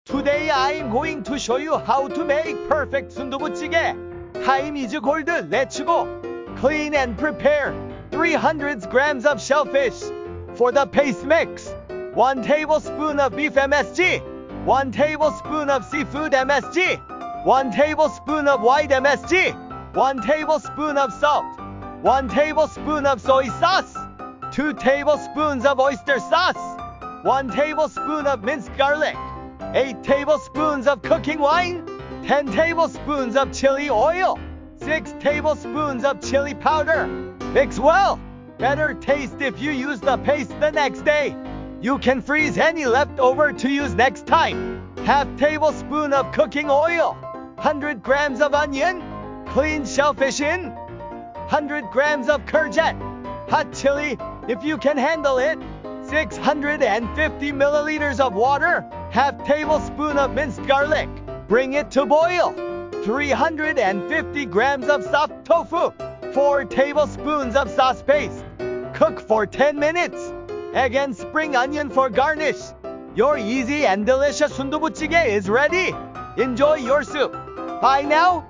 Today I'm going to show you how to make perfect 순두부찌개. Time is gold, let's go. Clean and prepare 300 grams of shellfish. For the paste mix, 1 tablespoon of beef MSG, 1 tablespoon of seafood MSG, 1 tablespoon of white MSG, 1 tablespoon of salt, 1 tablespoon of soy sauce, 2 tablespoons of oyster sauce, 1 tablespoon of minced garlic, 8 tablespoons of cooking wine, 10 tablespoons of chili oil, 6 tablespoons of chili powder. Mix well. Better taste if you use the paste the next day. You can freeze any leftover to use next time. Half tablespoon of cooking oil, 100 grams of onion, clean shellfish in, 100 grams of courgette, hot chili if you can handle it, 650 milliliters of water, half tablespoon of minced garlic. Bring it to boil. 350 grams of soft tofu, 4 tablespoons of sauce paste. Cook for 10 minutes. Egg and spring onion for garnish. Your easy and delicious 순두부찌개 is ready. Enjoy your soup. Bye now.